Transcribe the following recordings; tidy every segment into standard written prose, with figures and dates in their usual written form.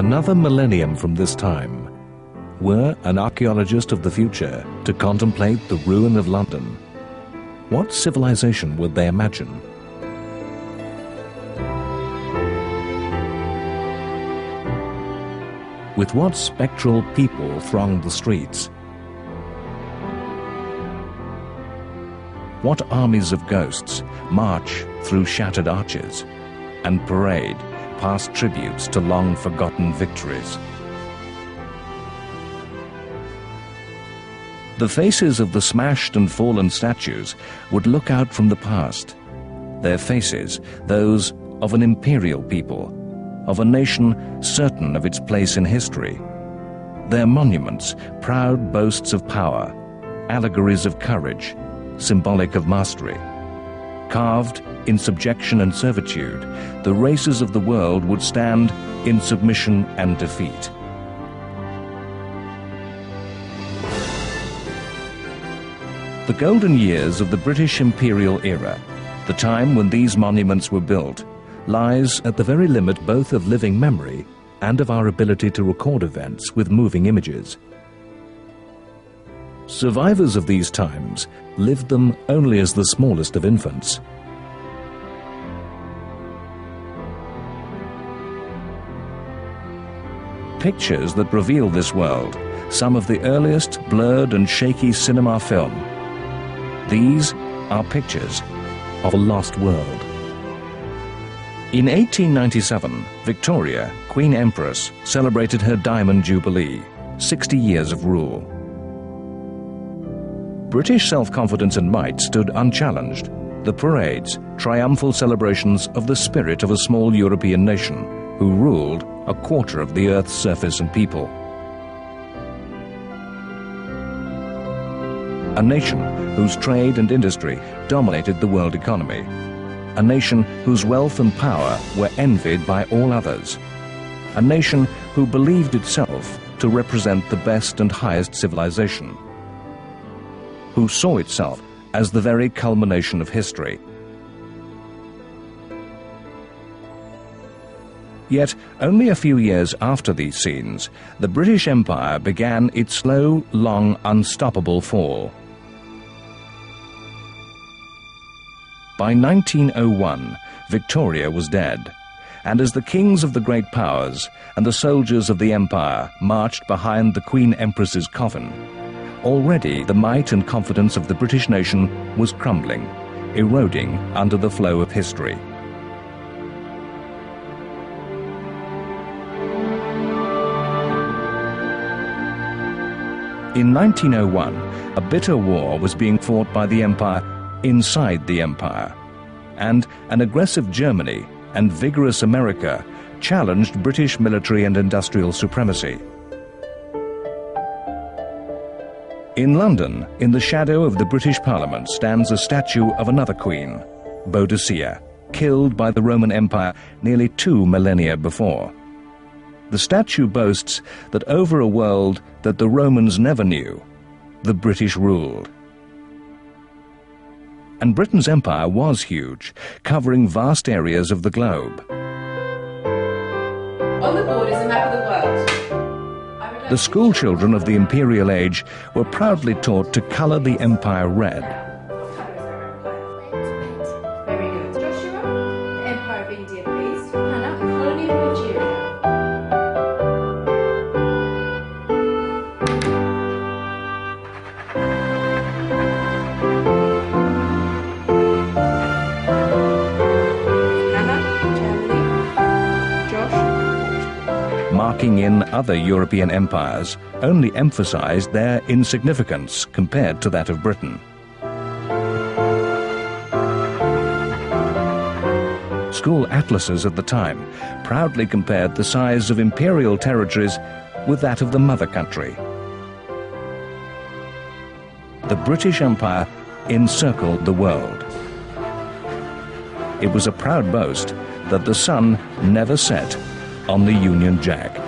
another millennium from this time, were an archaeologist of the future to contemplate the ruin of London, what civilization would they imagine? With what spectral people thronged the streets? What armies of ghosts march through shattered arches and parade past tributes to long-forgotten victories? The faces of the smashed and fallen statues would look out from the past, their faces those of an imperial people, of a nation certain of its place in history, their monuments proud boasts of power, allegories of courage, symbolic of mastery. Carved in subjection and servitude, the races of the world would stand in submission and defeat. The golden years of the British imperial era, the time when these monuments were built, lies at the very limit both of living memory and of our ability to record events with moving images. Survivors of these times lived them only as the smallest of infants. Pictures that reveal this world, some of the earliest blurred and shaky cinema film. These are pictures of a lost world. In 1897, Victoria, Queen Empress, celebrated her Diamond Jubilee, 60 years of rule. British self-confidence and might stood unchallenged. The parades, triumphal celebrations of the spirit of a small European nation who ruled a quarter of the Earth's surface and people. A nation whose trade and industry dominated the world economy. A nation whose wealth and power were envied by all others. A nation who believed itself to represent the best and highest civilization. Who saw itself as the very culmination of history. Yet, only a few years after these scenes, the British Empire began its slow, long, unstoppable fall. By 1901, Victoria was dead, and as the kings of the great powers and the soldiers of the empire marched behind the Queen Empress's coffin, already the might and confidence of the British nation was crumbling, eroding under the flow of history. In 1901, a bitter war was being fought by the empire inside the empire, and an aggressive Germany and vigorous America challenged British military and industrial supremacy. In London, in the shadow of the British Parliament, stands a statue of another queen, Boadicea, killed by the Roman Empire nearly 2 millennia before. The statue boasts that over a world that the Romans never knew, the British ruled. And Britain's empire was huge, covering vast areas of the globe. On the board is a map of the world. The school children of the imperial age were proudly taught to colour the empire red. Very good. Joshua, the Empire of India, please. Hannah, the colony of Nigeria. Marking in other European empires only emphasized their insignificance compared to that of Britain. School atlases at the time proudly compared the size of imperial territories with that of the mother country. The British Empire encircled the world. It was a proud boast that the sun never set on the Union Jack.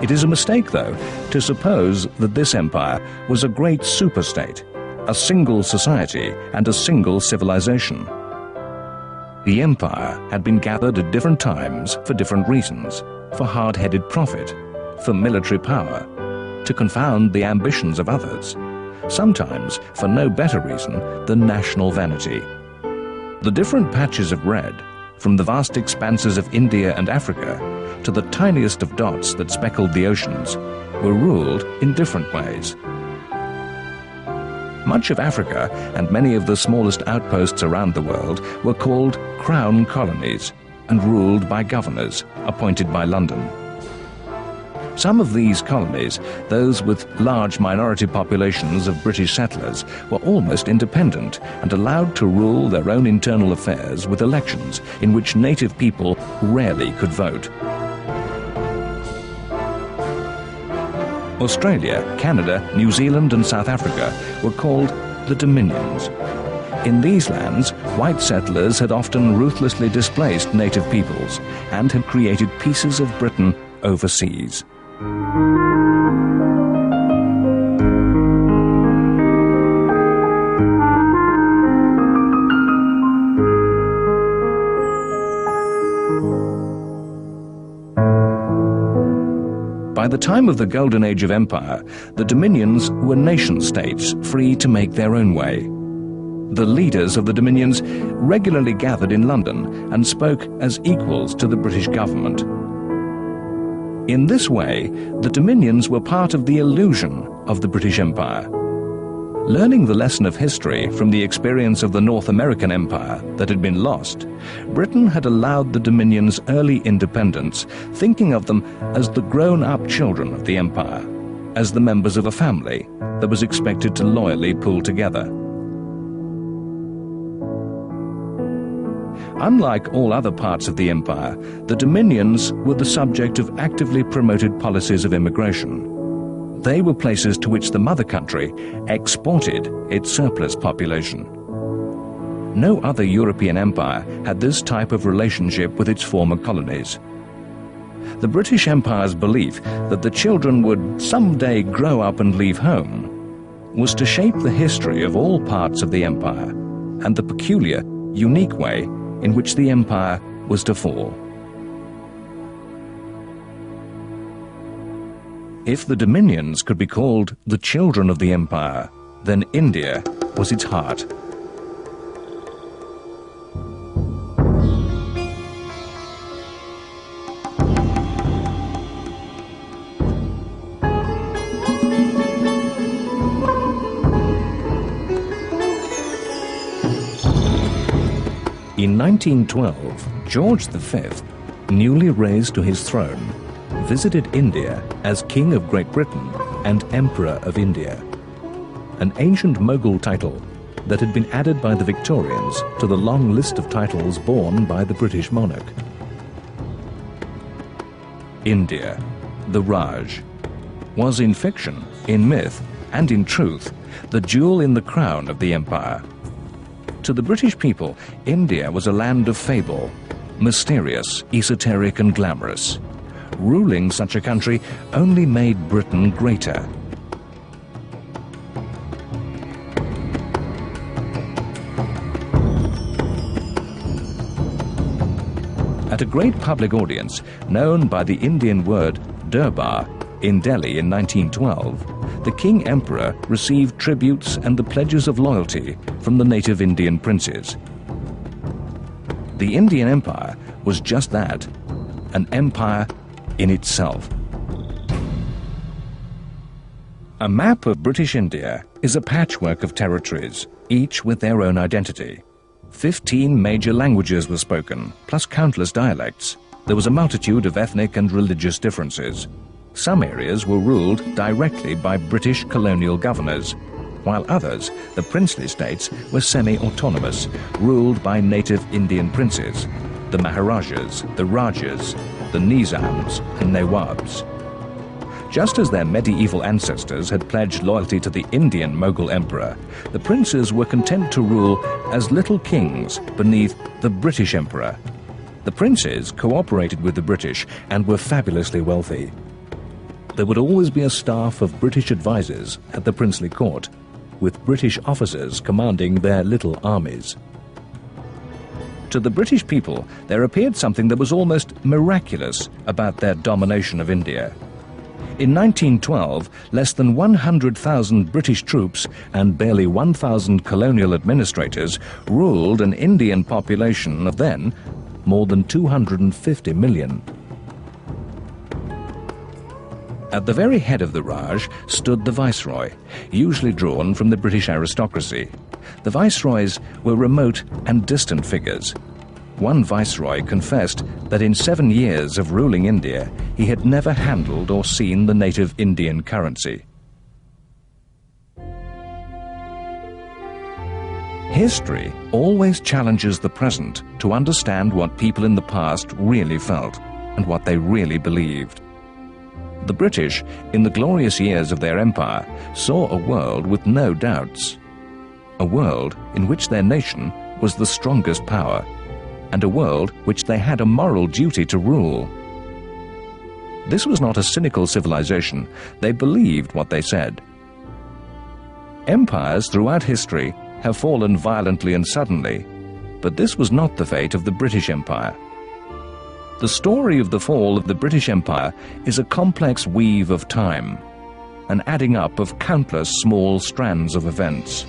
It is a mistake, though, to suppose that this empire was a great superstate, a single society and a single civilization. The empire had been gathered at different times for different reasons, for hard-headed profit, for military power, to confound the ambitions of others, sometimes for no better reason than national vanity. The different patches of red, from the vast expanses of India and Africa to the tiniest of dots that speckled the oceans, were ruled in different ways. Much of Africa and many of the smallest outposts around the world were called crown colonies and ruled by governors appointed by London. Some of these colonies, those with large minority populations of British settlers, were almost independent and allowed to rule their own internal affairs with elections in which native people rarely could vote. Australia, Canada, New Zealand and South Africa were called the Dominions. In these lands, white settlers had often ruthlessly displaced native peoples and had created pieces of Britain overseas. By the time of the Golden Age of Empire, the Dominions were nation-states free to make their own way. The leaders of the Dominions regularly gathered in London and spoke as equals to the British government. In this way, the Dominions were part of the illusion of the British Empire. Learning the lesson of history from the experience of the North American Empire that had been lost, Britain had allowed the Dominions early independence, thinking of them as the grown-up children of the empire, as the members of a family that was expected to loyally pull together. Unlike all other parts of the empire, the Dominions were the subject of actively promoted policies of immigration. They were places to which the mother country exported its surplus population. No other European empire had this type of relationship with its former colonies. The British Empire's belief that the children would someday grow up and leave home was to shape the history of all parts of the empire and the peculiar, unique way in which the empire was to fall. If the Dominions could be called the children of the empire, then India was its heart. In 1912, George V, newly raised to his throne, visited India as King of Great Britain and Emperor of India, an ancient Mughal title that had been added by the Victorians to the long list of titles borne by the British monarch. India, the Raj, was in fiction, in myth, and in truth, the jewel in the crown of the empire. To the British people, India was a land of fable, mysterious, esoteric, and glamorous. Ruling such a country only made Britain greater. At a great public audience, known by the Indian word Durbar, in Delhi in 1912, the King Emperor received tributes and the pledges of loyalty from the native Indian princes. The Indian Empire was just that, an empire in itself. A map of British India is a patchwork of territories, each with their own identity. 15 major languages were spoken, plus countless dialects. There was a multitude of ethnic and religious differences. Some areas were ruled directly by British colonial governors, while others, the princely states, were semi-autonomous, ruled by native Indian princes, the Maharajas, the Rajas, the Nizams and Nawabs. Just as their medieval ancestors had pledged loyalty to the Indian Mughal emperor, the princes were content to rule as little kings beneath the British emperor. The princes cooperated with the British and were fabulously wealthy. There would always be a staff of British advisors at the princely court, with British officers commanding their little armies. To the British people, there appeared something that was almost miraculous about their domination of India. In 1912, less than 100,000 British troops and barely 1,000 colonial administrators ruled an Indian population of then more than 250 million. At the very head of the Raj stood the Viceroy, usually drawn from the British aristocracy. The Viceroys were remote and distant figures. One Viceroy confessed that in 7 years of ruling India, he had never handled or seen the native Indian currency. History always challenges the present to understand what people in the past really felt and what they really believed. The British, in the glorious years of their empire, saw a world with no doubts. A world in which their nation was the strongest power, and a world which they had a moral duty to rule. This was not a cynical civilization. They believed what they said. Empires throughout history have fallen violently and suddenly, but this was not the fate of the British Empire. The story of the fall of the British Empire is a complex weave of time, an adding up of countless small strands of events.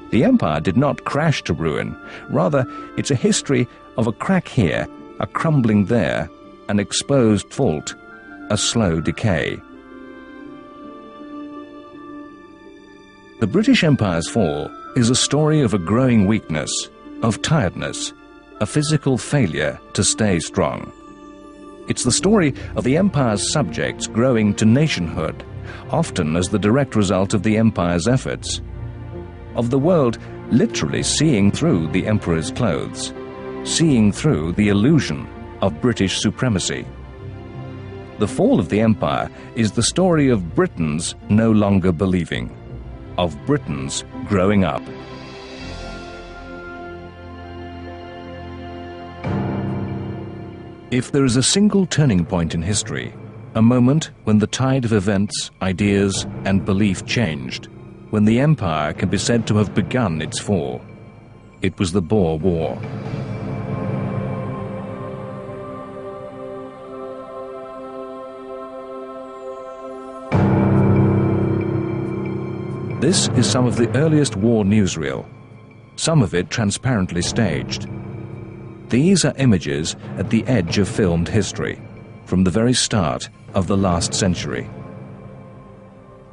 The empire did not crash to ruin. Rather, it's a history of a crack here, a crumbling there, an exposed fault, a slow decay. The British Empire's fall is a story of a growing weakness, of tiredness, a physical failure to stay strong. It's the story of the empire's subjects growing to nationhood, often as the direct result of the empire's efforts. Of the world literally seeing through the emperor's clothes, seeing through the illusion of British supremacy. The fall of the empire is the story of Britons no longer believing, of Britons growing up. If there is a single turning point in history, a moment when the tide of events, ideas, and belief changed, when the empire can be said to have begun its fall, it was the Boer War. This is some of the earliest war newsreel, some of it transparently staged. These are images at the edge of filmed history, from the very start of the last century.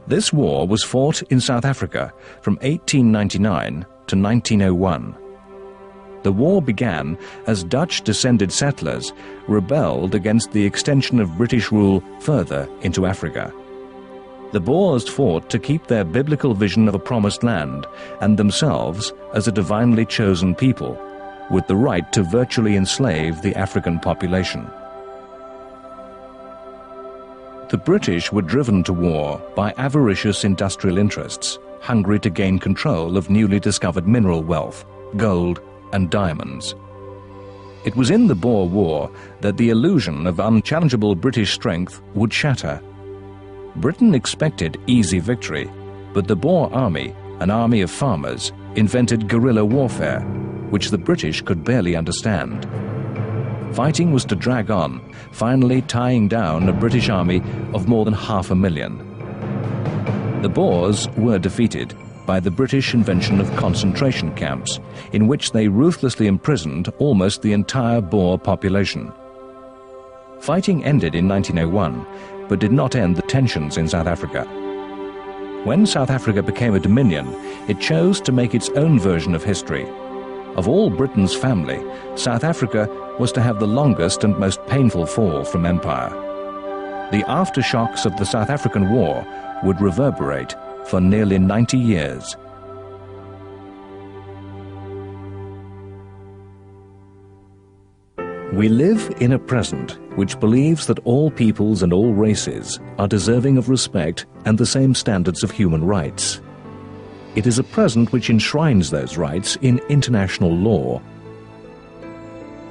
This war was fought in South Africa from 1899 to 1901. The war began as Dutch-descended settlers rebelled against the extension of British rule further into Africa. The Boers fought to keep their biblical vision of a promised land and themselves as a divinely chosen people, with the right to virtually enslave the African population. The British were driven to war by avaricious industrial interests, hungry to gain control of newly discovered mineral wealth, gold and diamonds. It was in the Boer War that the illusion of unchallengeable British strength would shatter. Britain expected easy victory, but the Boer army, an army of farmers, invented guerrilla warfare, which the British could barely understand. Fighting was to drag on, finally tying down a British army of more than 500,000. The Boers were defeated by the British invention of concentration camps, in which they ruthlessly imprisoned almost the entire Boer population. Fighting ended in 1901, but did not end the tensions in South Africa. When South Africa became a dominion, it chose to make its own version of history. Of all Britain's family, South Africa was to have the longest and most painful fall from empire. The aftershocks of the South African War would reverberate for nearly 90 years. We live in a present which believes that all peoples and all races are deserving of respect and the same standards of human rights. It is a present which enshrines those rights in international law.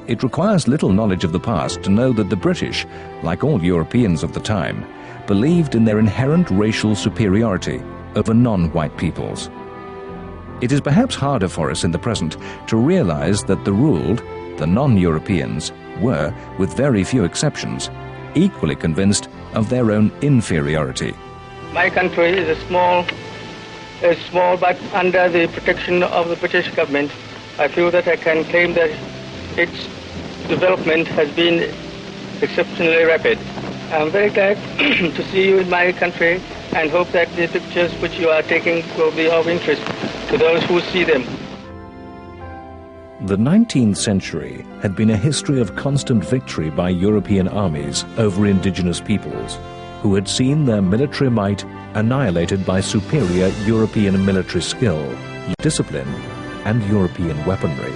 It requires little knowledge of the past to know that the British, like all Europeans of the time, believed in their inherent racial superiority over non-white peoples. It is perhaps harder for us in the present to realize that the ruled, the non-Europeans, were, with very few exceptions, equally convinced of their own inferiority. My country is small but under the protection of the British government, I feel that I can claim that its development has been exceptionally rapid. I'm very glad to see you in my country and hope that the pictures which you are taking will be of interest to those who see them. The 19th century had been a history of constant victory by European armies over indigenous peoples, who had seen their military might annihilated by superior European military skill, discipline, and European weaponry.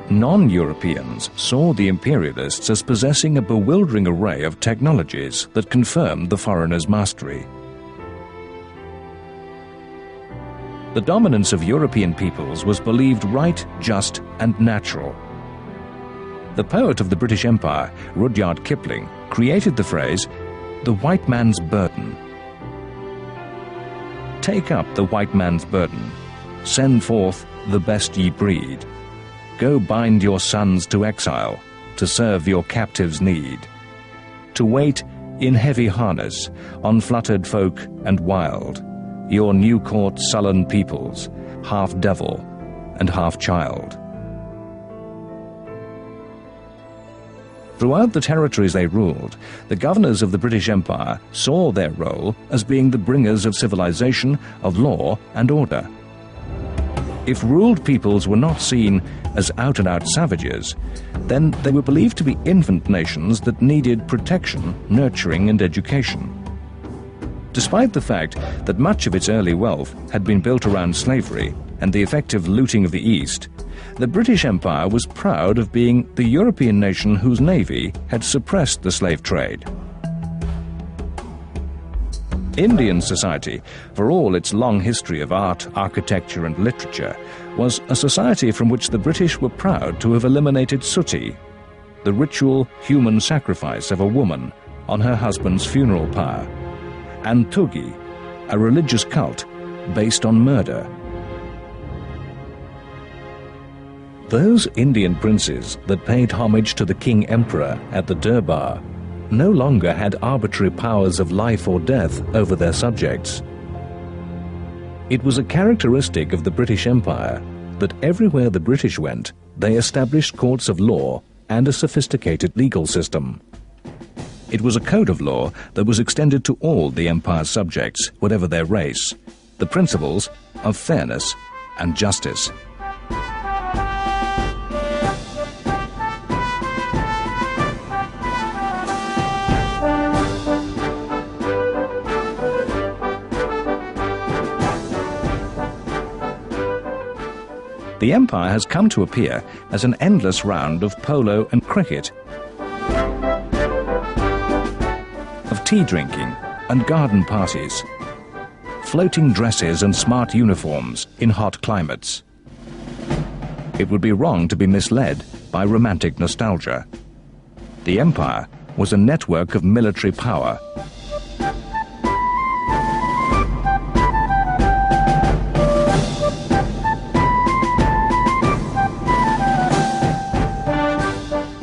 Non-Europeans saw the imperialists as possessing a bewildering array of technologies that confirmed the foreigners' mastery. The dominance of European peoples was believed right, just, and natural. The poet of the British Empire, Rudyard Kipling, created the phrase, "the white man's burden." Take up the white man's burden. Send forth the best ye breed. Go bind your sons to exile, to serve your captives' need. To wait in heavy harness on fluttered folk and wild, your new court sullen peoples, half devil and half child. Throughout the territories they ruled, the governors of the British Empire saw their role as being the bringers of civilization, of law and order. If ruled peoples were not seen as out-and-out savages, then they were believed to be infant nations that needed protection, nurturing and education. Despite the fact that much of its early wealth had been built around slavery and the effective looting of the East, the British Empire was proud of being the European nation whose navy had suppressed the slave trade. Indian society, for all its long history of art, architecture and literature, was a society from which the British were proud to have eliminated suttee, the ritual human sacrifice of a woman on her husband's funeral pyre, and thugi, a religious cult based on murder. Those Indian princes that paid homage to the King Emperor at the Durbar no longer had arbitrary powers of life or death over their subjects. It was a characteristic of the British Empire that everywhere the British went, they established courts of law and a sophisticated legal system. It was a code of law that was extended to all the Empire's subjects, whatever their race, the principles of fairness and justice. The Empire has come to appear as an endless round of polo and cricket, of tea drinking and garden parties, floating dresses and smart uniforms in hot climates. It would be wrong to be misled by romantic nostalgia. The Empire was a network of military power.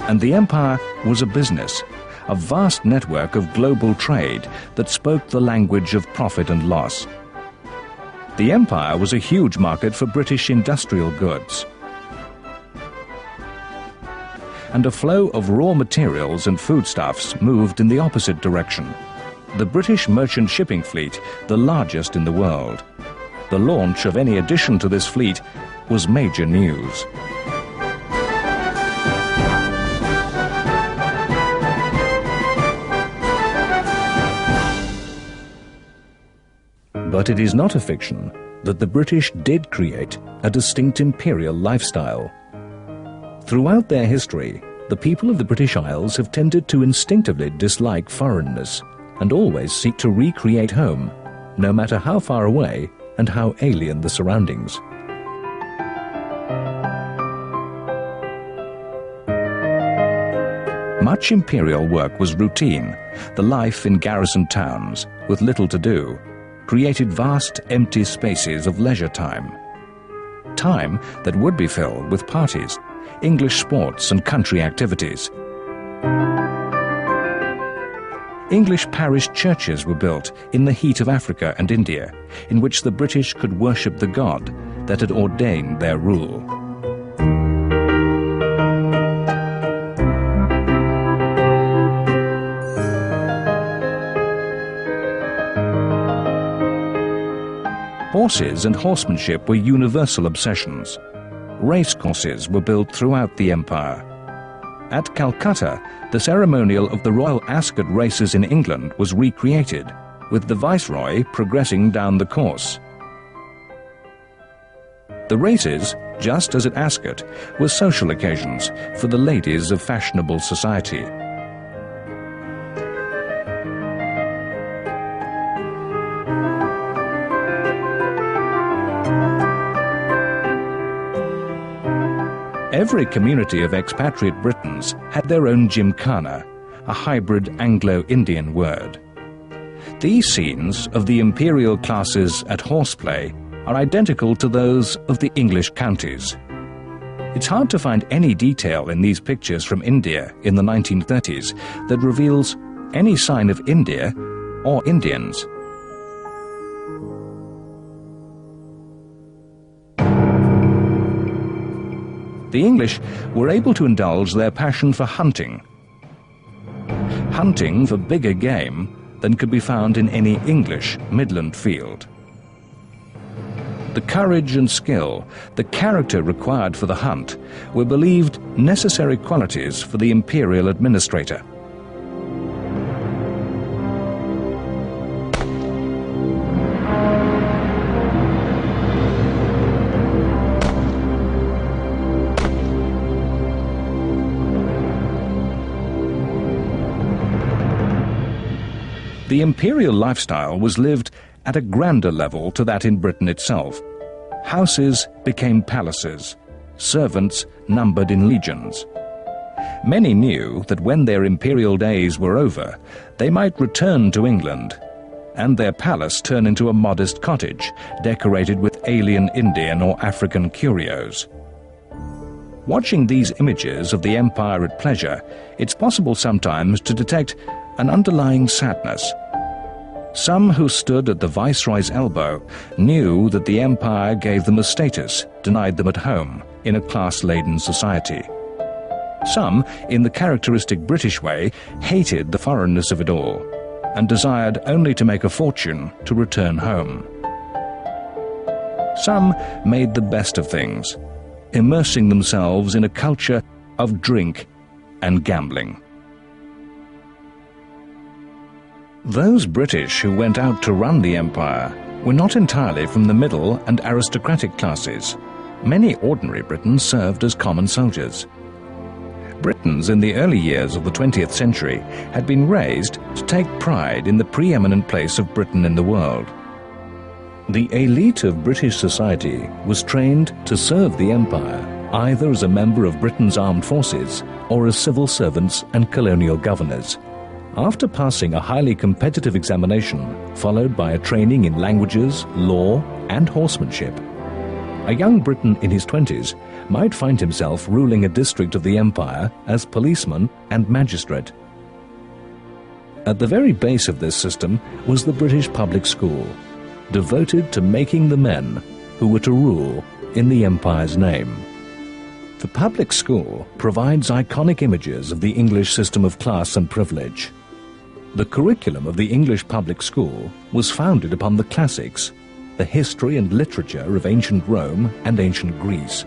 And the Empire was a business, a vast network of global trade that spoke the language of profit and loss. The Empire was a huge market for British industrial goods. And a flow of raw materials and foodstuffs moved in the opposite direction. The British merchant shipping fleet, the largest in the world. The launch of any addition to this fleet was major news. But it is not a fiction that the British did create a distinct imperial lifestyle. Throughout their history, the people of the British Isles have tended to instinctively dislike foreignness and always seek to recreate home, no matter how far away and how alien the surroundings. Much imperial work was routine, the life in garrison towns, with little to do. created vast empty spaces of leisure time. Time that would be filled with parties, English sports and country activities. English parish churches were built in the heat of Africa and India, in which the British could worship the God that had ordained their rule. Horses and horsemanship were universal obsessions. Race courses were built throughout the empire. At Calcutta, the ceremonial of the Royal Ascot races in England was recreated, with the Viceroy progressing down the course. The races, just as at Ascot, were social occasions for the ladies of fashionable society. Every community of expatriate Britons had their own gymkhana, a hybrid Anglo-Indian word. These scenes of the imperial classes at horseplay are identical to those of the English counties. It's hard to find any detail in these pictures from India in the 1930s that reveals any sign of India or Indians. The English were able to indulge their passion for hunting. Hunting for bigger game than could be found in any English Midland field. The courage and skill, the character required for the hunt, were believed necessary qualities for the imperial administrator. The imperial lifestyle was lived at a grander level to that in Britain itself. Houses became palaces, servants numbered in legions. Many knew that when their imperial days were over, they might return to England, and their palace turn into a modest cottage decorated with alien Indian or African curios. Watching these images of the empire at pleasure, it's possible sometimes to detect an underlying sadness. Some who stood at the Viceroy's elbow knew that the empire gave them a status denied them at home in a class-laden society. Some, in the characteristic British way, hated the foreignness of it all and desired only to make a fortune to return home. Some made the best of things, immersing themselves in a culture of drink and gambling. Those British who went out to run the empire were not entirely from the middle and aristocratic classes. Many ordinary Britons served as common soldiers. Britons in the early years of the 20th century had been raised to take pride in the preeminent place of Britain in the world. The elite of British society was trained to serve the empire either as a member of Britain's armed forces or as civil servants and colonial governors. After passing a highly competitive examination, followed by a training in languages, law, and horsemanship, a young Briton in his 20s might find himself ruling a district of the empire as policeman and magistrate. At the very base of this system was the British public school, devoted to making the men who were to rule in the empire's name. The public school provides iconic images of the English system of class and privilege. The curriculum of the English public school was founded upon the classics, the history and literature of ancient Rome and ancient Greece,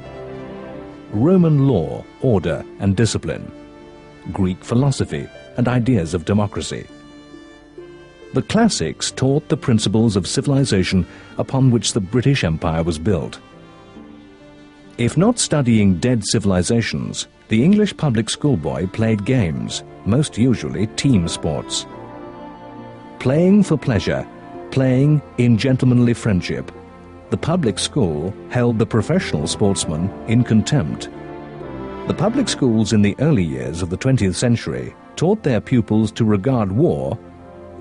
Roman law, order and discipline, Greek philosophy and ideas of democracy. The classics taught the principles of civilization upon which the British Empire was built. If not studying dead civilizations, the English public schoolboy played games, most usually team sports. Playing for pleasure, playing in gentlemanly friendship, the public school held the professional sportsman in contempt. The public schools in the early years of the 20th century taught their pupils to regard war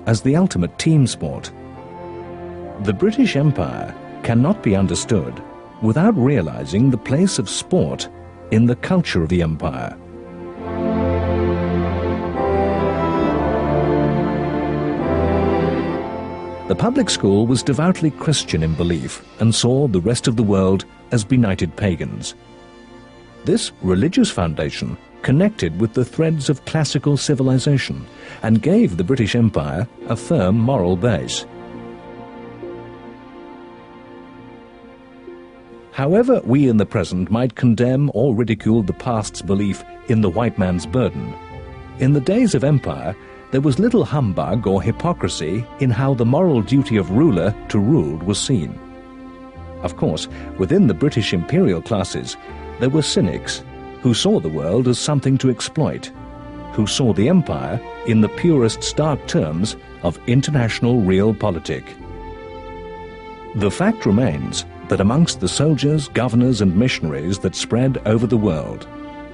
as the ultimate team sport. The British Empire cannot be understood without realizing the place of sport in the culture of the empire. The public school was devoutly Christian in belief and saw the rest of the world as benighted pagans. This religious foundation connected with the threads of classical civilization and gave the British Empire a firm moral base. However we in the present might condemn or ridicule the past's belief in the white man's burden, in the days of empire there was little humbug or hypocrisy in how the moral duty of ruler to ruled was seen. Of course, within the British imperial classes, there were cynics who saw the world as something to exploit, who saw the empire in the purest stark terms of international realpolitik. The fact remains that amongst the soldiers, governors and missionaries that spread over the world,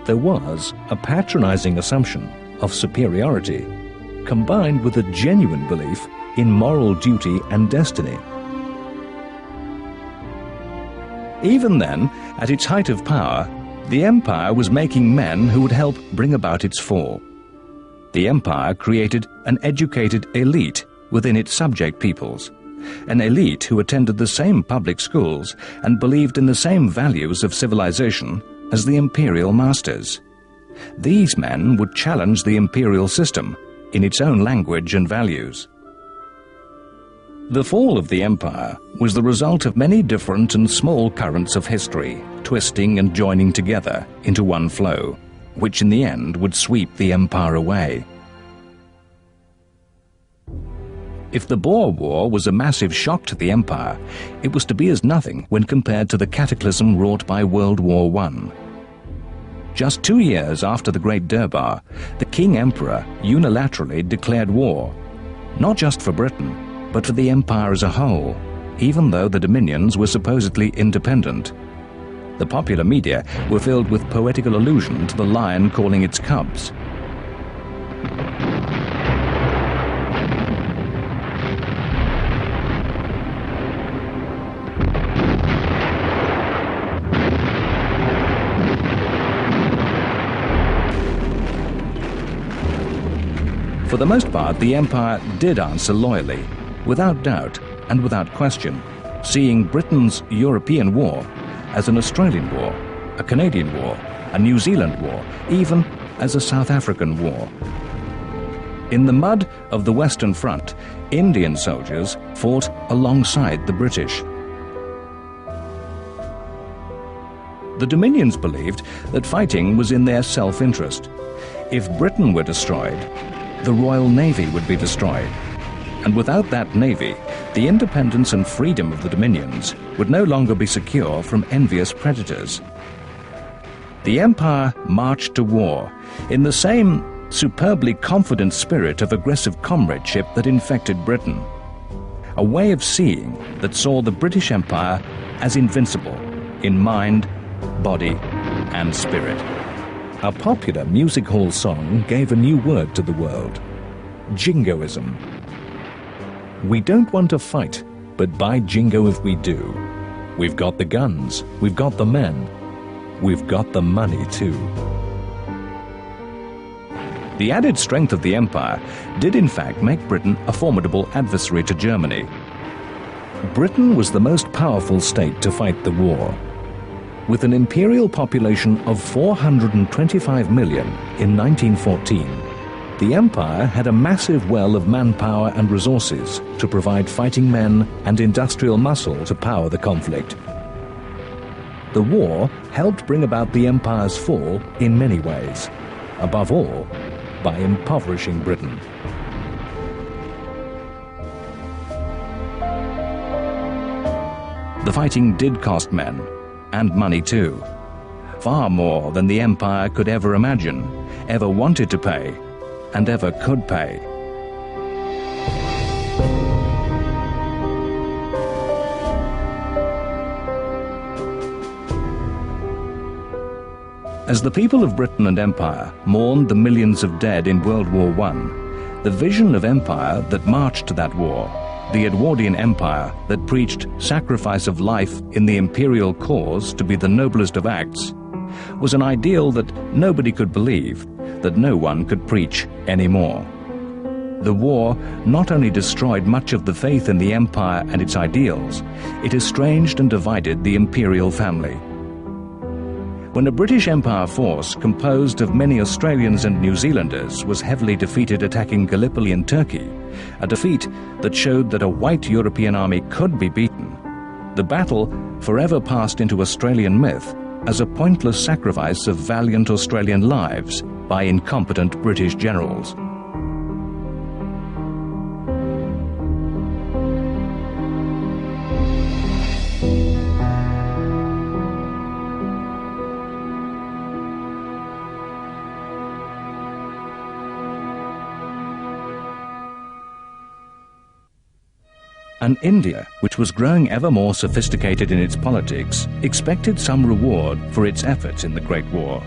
there was a patronizing assumption of superiority, combined with a genuine belief in moral duty and destiny. Even then, at its height of power, the empire was making men who would help bring about its fall. The empire created an educated elite within its subject peoples, an elite who attended the same public schools and believed in the same values of civilization as the imperial masters. These men would challenge the imperial system in its own language and values. The fall of the empire was the result of many different and small currents of history, twisting and joining together into one flow, which in the end would sweep the empire away. If the Boer War was a massive shock to the empire, it was to be as nothing when compared to the cataclysm wrought by World War I. Just 2 years after the Great Durbar, the King Emperor unilaterally declared war, not just for Britain, but for the empire as a whole, even though the dominions were supposedly independent. The popular media were filled with poetical allusion to the lion calling its cubs. For the most part, the empire did answer loyally, without doubt and without question, seeing Britain's European war as an Australian war, a Canadian war, a New Zealand war, even as a South African war. In the mud of the Western Front, Indian soldiers fought alongside the British. The Dominions believed that fighting was in their self-interest. If Britain were destroyed, the Royal Navy would be destroyed, and without that navy, the independence and freedom of the Dominions would no longer be secure from envious predators. The empire marched to war in the same superbly confident spirit of aggressive comradeship that infected Britain, a way of seeing that saw the British Empire as invincible in mind, body and spirit. A popular music hall song gave a new word to the world: jingoism. We don't want to fight, but by jingo if we do. We've got the guns, we've got the men, we've got the money too. The added strength of the empire did in fact make Britain a formidable adversary to Germany. Britain was the most powerful state to fight the war. With an imperial population of 425 million in 1914, the empire had a massive well of manpower and resources to provide fighting men and industrial muscle to power the conflict. The war helped bring about the empire's fall in many ways, above all, by impoverishing Britain. The fighting did cost men, and money too, far more than the empire could ever imagine, ever wanted to pay, and ever could pay. As the people of Britain and Empire mourned the millions of dead in World War I, the vision of empire that marched to that war the Edwardian Empire that preached sacrifice of life in the imperial cause to be the noblest of acts, was an ideal that nobody could believe, that no one could preach anymore. The war not only destroyed much of the faith in the empire and its ideals, it estranged and divided the imperial family. When a British Empire force composed of many Australians and New Zealanders was heavily defeated attacking Gallipoli in Turkey, a defeat that showed that a white European army could be beaten, the battle forever passed into Australian myth as a pointless sacrifice of valiant Australian lives by incompetent British generals. And India, which was growing ever more sophisticated in its politics, expected some reward for its efforts in the Great War.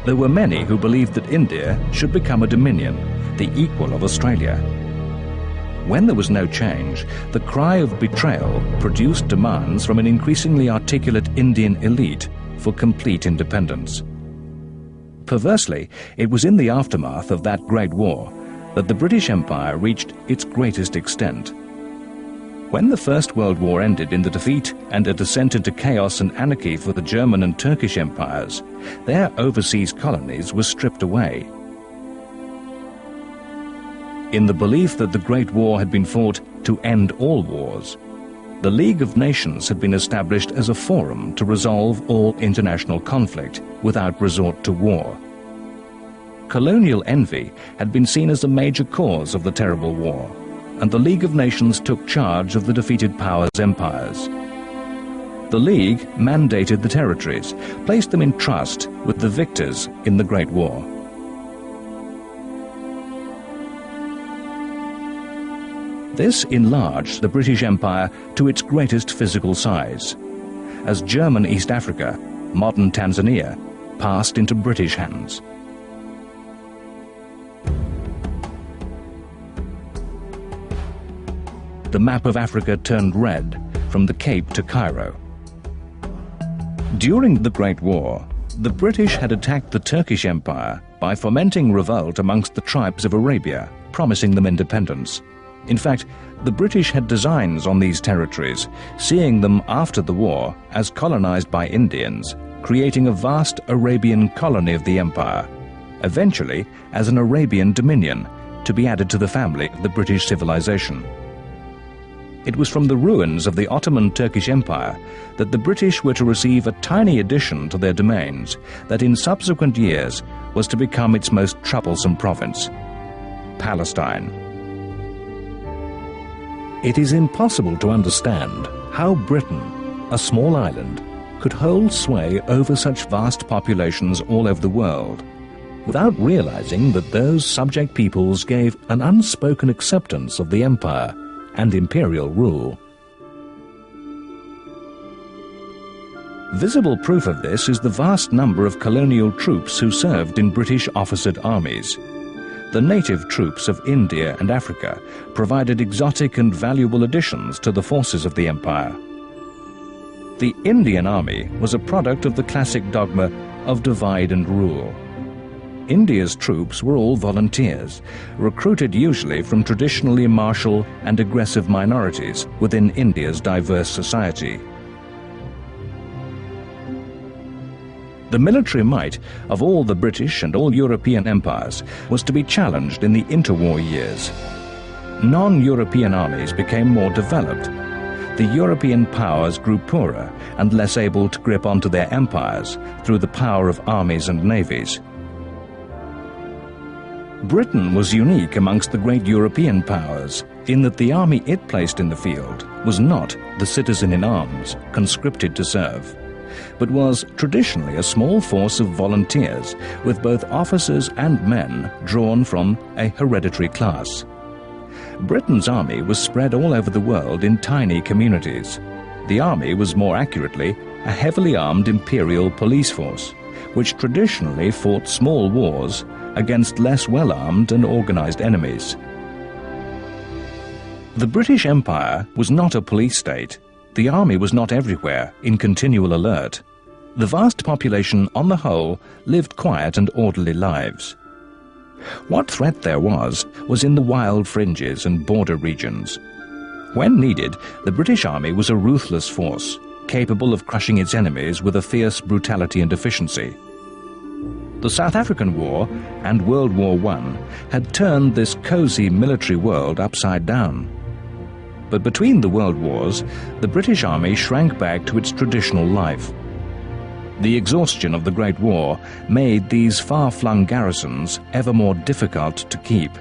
There were many who believed that India should become a dominion, the equal of Australia. When there was no change, the cry of betrayal produced demands from an increasingly articulate Indian elite for complete independence. Perversely, it was in the aftermath of that Great War that the British Empire reached its greatest extent. When the First World War ended in the defeat and a descent into chaos and anarchy for the German and Turkish empires, their overseas colonies were stripped away. In the belief that the Great War had been fought to end all wars, the League of Nations had been established as a forum to resolve all international conflict without resort to war. Colonial envy had been seen as a major cause of the terrible war, and the League of Nations took charge of the defeated powers' empires. The League mandated the territories, placed them in trust with the victors in the Great War. This enlarged the British Empire to its greatest physical size, as German East Africa, modern Tanzania, passed into British hands. The map of Africa turned red from the Cape to Cairo. During the Great War, the British had attacked the Turkish Empire by fomenting revolt amongst the tribes of Arabia, promising them independence. In fact, the British had designs on these territories, seeing them after the war as colonized by Indians, creating a vast Arabian colony of the empire, eventually as an Arabian dominion, to be added to the family of the British civilization. It was from the ruins of the Ottoman Turkish Empire that the British were to receive a tiny addition to their domains that in subsequent years was to become its most troublesome province, Palestine. It is impossible to understand how Britain, a small island, could hold sway over such vast populations all over the world, without realizing that those subject peoples gave an unspoken acceptance of the empire and imperial rule. Visible proof of this is the vast number of colonial troops who served in British officered armies. The native troops of India and Africa provided exotic and valuable additions to the forces of the empire. The Indian army was a product of the classic dogma of divide and rule. India's troops were all volunteers, recruited usually from traditionally martial and aggressive minorities within India's diverse society. The military might of all the British and all European empires was to be challenged in the interwar years. Non-European armies became more developed. The European powers grew poorer and less able to grip onto their empires through the power of armies and navies. Britain was unique amongst the great European powers in that the army it placed in the field was not the citizen in arms, conscripted to serve, but was traditionally a small force of volunteers with both officers and men drawn from a hereditary class. Britain's army was spread all over the world in tiny communities. The army was more accurately a heavily armed imperial police force, which traditionally fought small wars against less well-armed and organized enemies. The British Empire was not a police state. The army was not everywhere, in continual alert. The vast population, on the whole, lived quiet and orderly lives. What threat there was in the wild fringes and border regions. When needed, the British Army was a ruthless force, capable of crushing its enemies with a fierce brutality and efficiency. The South African War and World War I had turned this cosy military world upside down. But between the world wars, the British Army shrank back to its traditional life. The exhaustion of the Great War made these far-flung garrisons ever more difficult to keep.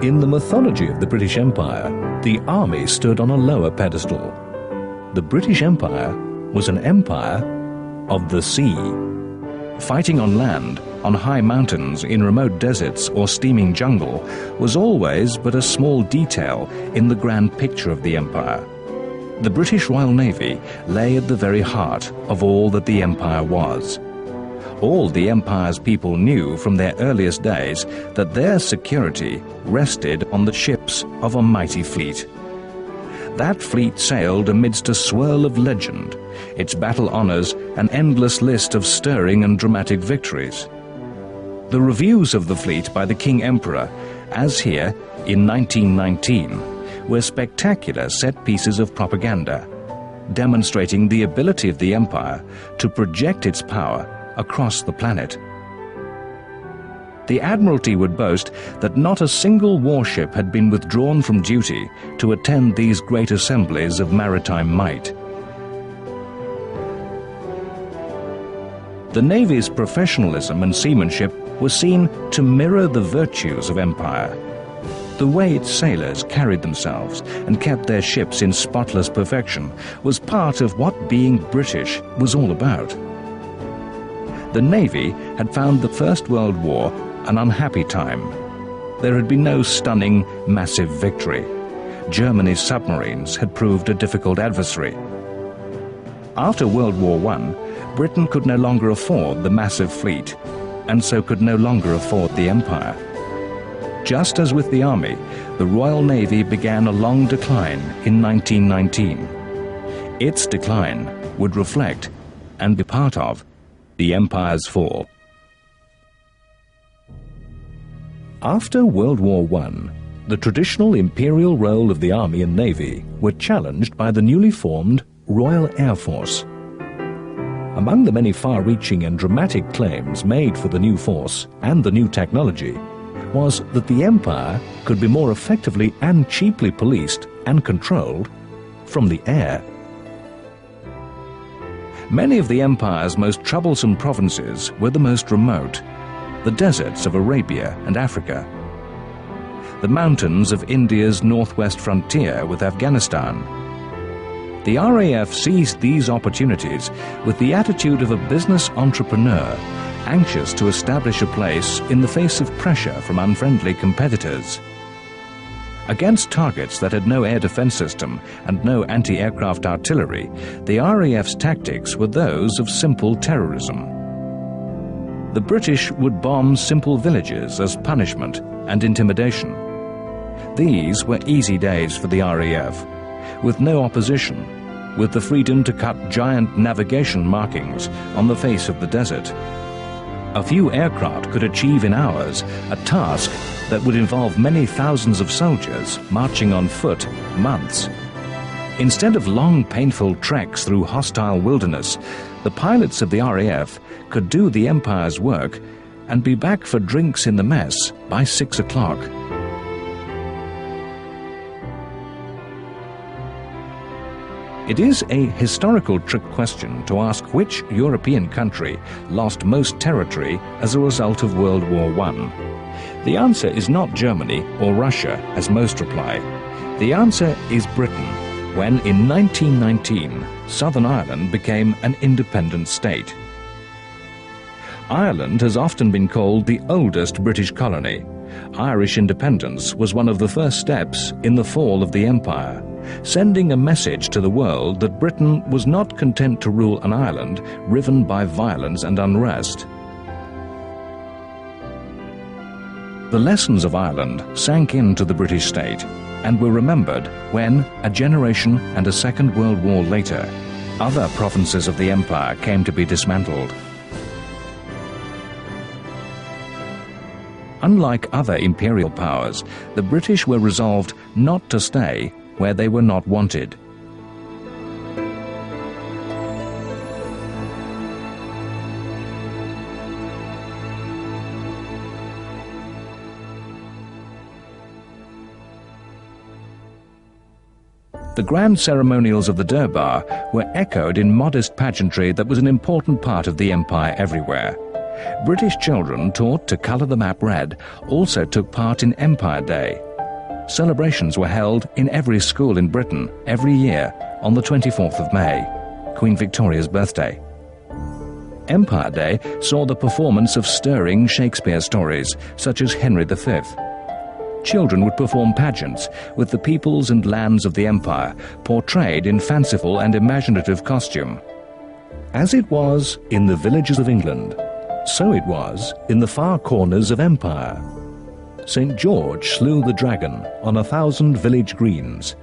In the mythology of the British Empire, the army stood on a lower pedestal. The British Empire was an empire of the sea. Fighting on land, on high mountains, in remote deserts or steaming jungle was always but a small detail in the grand picture of the empire. The British Royal Navy lay at the very heart of all that the empire was. All the empire's people knew from their earliest days that their security rested on the ships of a mighty fleet. That fleet sailed amidst a swirl of legend, its battle honors an endless list of stirring and dramatic victories. The reviews of the fleet by the King Emperor, as here in 1919, were spectacular set pieces of propaganda, demonstrating the ability of the empire to project its power across the planet. The Admiralty would boast that not a single warship had been withdrawn from duty to attend these great assemblies of maritime might. The Navy's professionalism and seamanship was seen to mirror the virtues of empire. The way its sailors carried themselves and kept their ships in spotless perfection was part of what being British was all about. The Navy had found the First World War an unhappy time. There had been no stunning, massive victory. Germany's submarines had proved a difficult adversary. After World War I, Britain could no longer afford the massive fleet, and so could no longer afford the empire. Just as with the army, the Royal Navy began a long decline in 1919. Its decline would reflect and be part of the empire's fall. After World War I, the traditional imperial role of the Army and Navy were challenged by the newly formed Royal Air Force. Among the many far-reaching and dramatic claims made for the new force and the new technology was that the empire could be more effectively and cheaply policed and controlled from the air. Many of the empire's most troublesome provinces were the most remote, the deserts of Arabia and Africa, the mountains of India's northwest frontier with Afghanistan. The RAF seized these opportunities with the attitude of a business entrepreneur anxious to establish a place in the face of pressure from unfriendly competitors. Against targets that had no air defense system and no anti-aircraft artillery, the RAF's tactics were those of simple terrorism. The British would bomb simple villages as punishment and intimidation. These were easy days for the RAF, with no opposition, with the freedom to cut giant navigation markings on the face of the desert. A few aircraft could achieve in hours a task that would involve many thousands of soldiers marching on foot months. Instead of long, painful treks through hostile wilderness, the pilots of the RAF could do the empire's work and be back for drinks in the mess by 6 o'clock. It is a historical trick question to ask which European country lost most territory as a result of World War I. The answer is not Germany or Russia, as most reply. The answer is Britain, when in 1919 Southern Ireland became an independent state. Ireland has often been called the oldest British colony. Irish independence was one of the first steps in the fall of the empire, sending a message to the world that Britain was not content to rule an island riven by violence and unrest. The lessons of Ireland sank into the British state and were remembered when, a generation and a Second World War later, other provinces of the empire came to be dismantled. Unlike other imperial powers, the British were resolved not to stay where they were not wanted. The grand ceremonials of the Durbar were echoed in modest pageantry that was an important part of the empire everywhere. British children taught to colour the map red also took part in Empire Day. Celebrations were held in every school in Britain every year on the 24th of May, Queen Victoria's birthday. Empire Day saw the performance of stirring Shakespeare stories such as Henry V. Children would perform pageants with the peoples and lands of the empire portrayed in fanciful and imaginative costume. As it was in the villages of England, so it was in the far corners of empire. St. George slew the dragon on 1,000 village greens,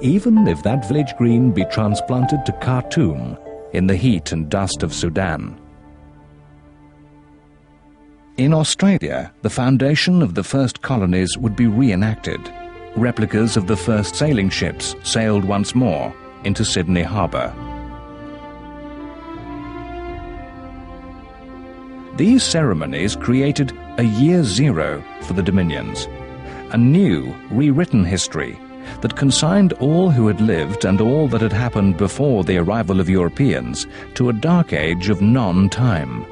even if that village green be transplanted to Khartoum in the heat and dust of Sudan. In Australia, the foundation of the first colonies would be reenacted. Replicas of the first sailing ships sailed once more into Sydney Harbour. These ceremonies created a year zero for the Dominions, a new, rewritten history that consigned all who had lived and all that had happened before the arrival of Europeans to a dark age of non-time.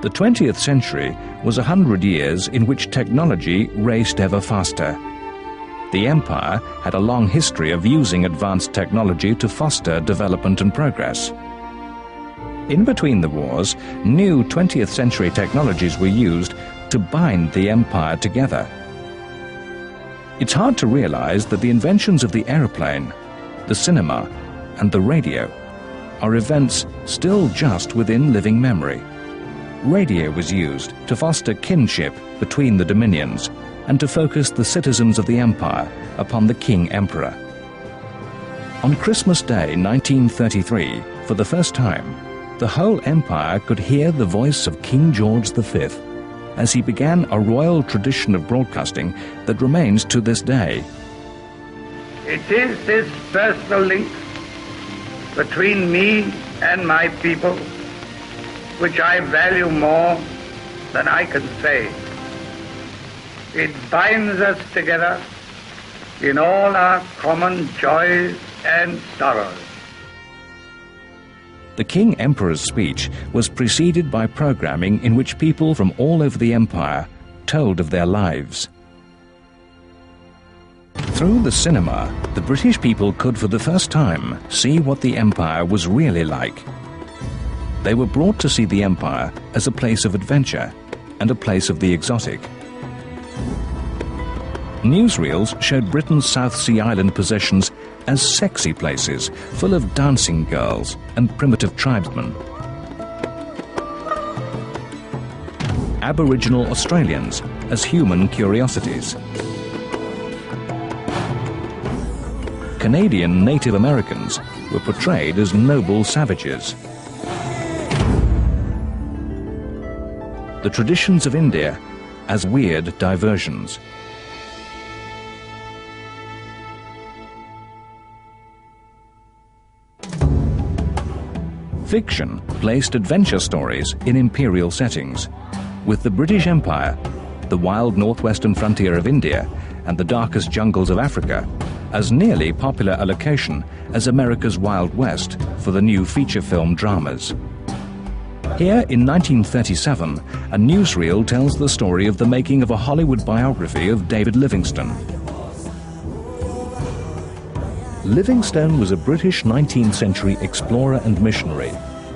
The 20th century was 100 years in which technology raced ever faster. The empire had a long history of using advanced technology to foster development and progress. In between the wars, new 20th century technologies were used to bind the empire together. It's hard to realize that the inventions of the aeroplane, the cinema, and the radio are events still just within living memory. Radio was used to foster kinship between the dominions and to focus the citizens of the empire upon the king-emperor. On Christmas Day 1933, for the first time, the whole empire could hear the voice of King George V as he began a royal tradition of broadcasting that remains to this day. It is this personal link between me and my people which I value more than I can say. It binds us together in all our common joys and sorrows. The King Emperor's speech was preceded by programming in which people from all over the empire told of their lives. Through the cinema, the British people could for the first time see what the empire was really like. They were brought to see the empire as a place of adventure and a place of the exotic. Newsreels showed Britain's South Sea Island possessions as sexy places full of dancing girls and primitive tribesmen. Aboriginal Australians as human curiosities. Canadian Native Americans were portrayed as noble savages. The traditions of India as weird diversions. Fiction placed adventure stories in imperial settings, with the British Empire, the wild northwestern frontier of India, and the darkest jungles of Africa as nearly popular a location as America's Wild West for the new feature film dramas. Here in 1937, a newsreel tells the story of the making of a Hollywood biography of David Livingstone. Livingstone was a British 19th century explorer and missionary,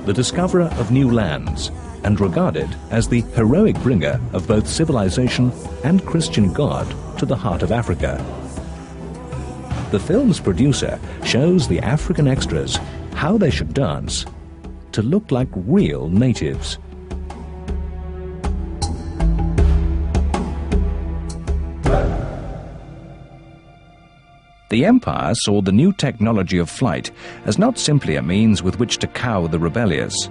the discoverer of new lands, and regarded as the heroic bringer of both civilization and Christian God to the heart of Africa. The film's producer shows the African extras how they should dance to look like real natives. The Empire saw the new technology of flight as not simply a means with which to cow the rebellious.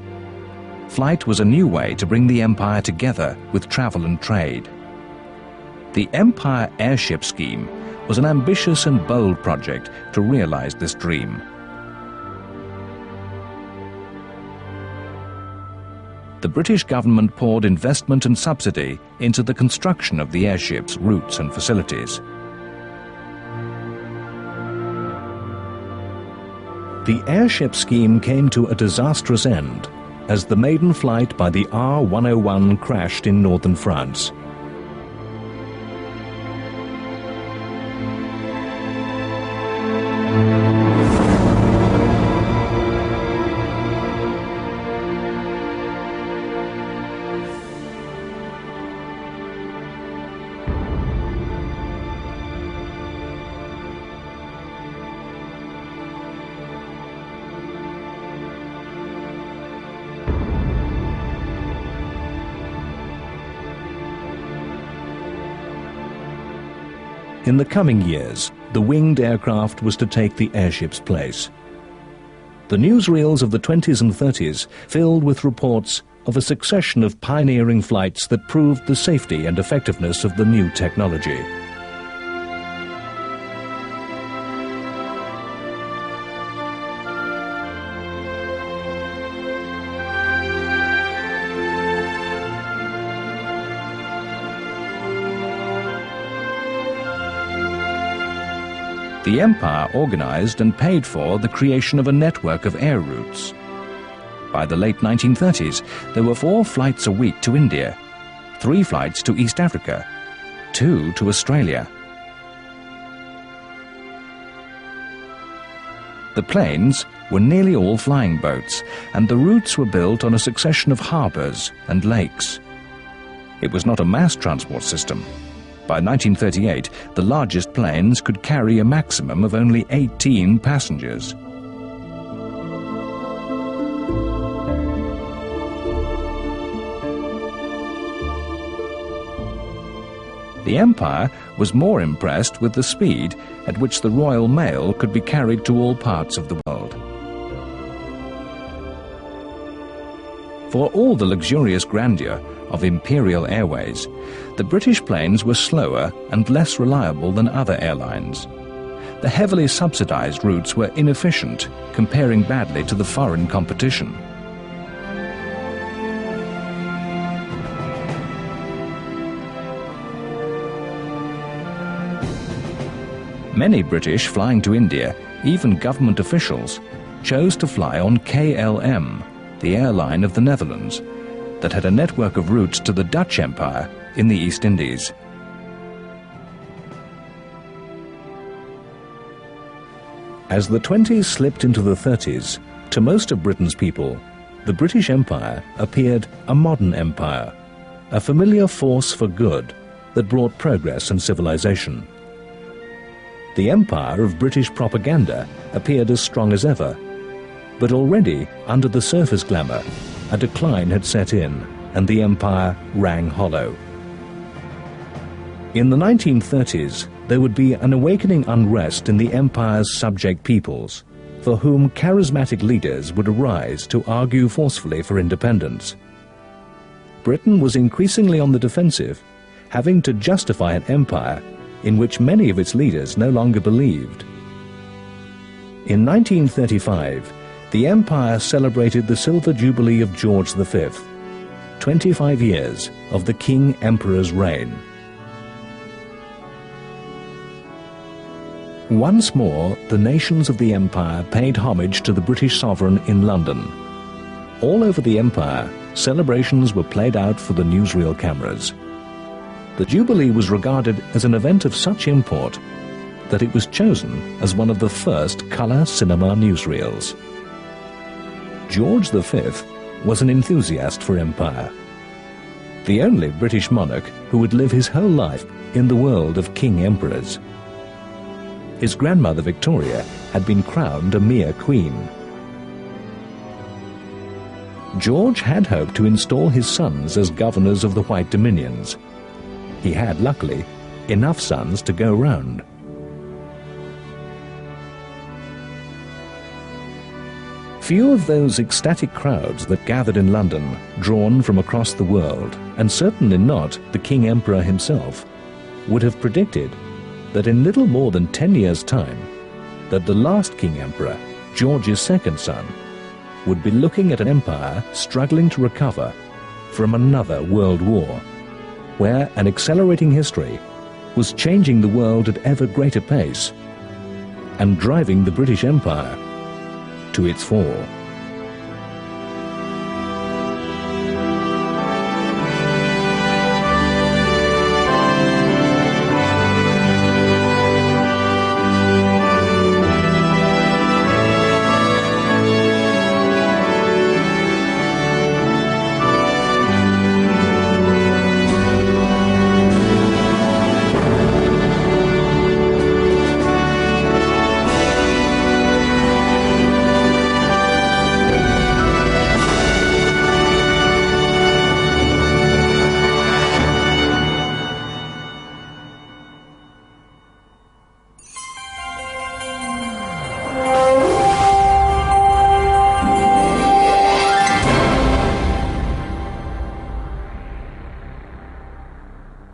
Flight was a new way to bring the Empire together with travel and trade. The Empire Airship Scheme was an ambitious and bold project to realize this dream. The British government poured investment and subsidy into the construction of the airships' routes and facilities. The airship scheme came to a disastrous end as the maiden flight by the R-101 crashed in northern France. In the coming years, the winged aircraft was to take the airship's place. The newsreels of the 20s and 30s filled with reports of a succession of pioneering flights that proved the safety and effectiveness of the new technology. The Empire organized and paid for the creation of a network of air routes. By the late 1930s, there were 4 flights a week to India, 3 flights to East Africa, 2 to Australia. The planes were nearly all flying boats, and the routes were built on a succession of harbors and lakes. It was not a mass transport system. By 1938, the largest planes could carry a maximum of only 18 passengers. The Empire was more impressed with the speed at which the Royal Mail could be carried to all parts of the world. For all the luxurious grandeur of Imperial Airways, the British planes were slower and less reliable than other airlines. The heavily subsidized routes were inefficient, comparing badly to the foreign competition. Many British flying to India, even government officials, chose to fly on KLM, the airline of the Netherlands, that had a network of routes to the Dutch Empire in the East Indies. As the 20s slipped into the 30s, to most of Britain's people, the British Empire appeared a modern empire, a familiar force for good that brought progress and civilization. The empire of British propaganda appeared as strong as ever, but already, under the surface glamour, a decline had set in, and the empire rang hollow. In the 1930s, there would be an awakening unrest in the empire's subject peoples, for whom charismatic leaders would arise to argue forcefully for independence. Britain was increasingly on the defensive, having to justify an empire in which many of its leaders no longer believed. In 1935, the empire celebrated the Silver Jubilee of George V, 25 years of the King Emperor's reign. Once more, the nations of the empire paid homage to the British sovereign in London. All over the empire, celebrations were played out for the newsreel cameras. The Jubilee was regarded as an event of such import that it was chosen as one of the first colour cinema newsreels. George V was an enthusiast for empire, the only British monarch who would live his whole life in the world of king emperors. His grandmother Victoria had been crowned a mere queen. George had hoped to install his sons as governors of the White Dominions. He had, luckily, enough sons to go round. Few of those ecstatic crowds that gathered in London, drawn from across the world, and certainly not the King Emperor himself, would have predicted that in little more than 10 years' time, that the last King Emperor, George's second son, would be looking at an empire struggling to recover from another world war, where an accelerating history was changing the world at ever greater pace and driving the British Empire to its fall.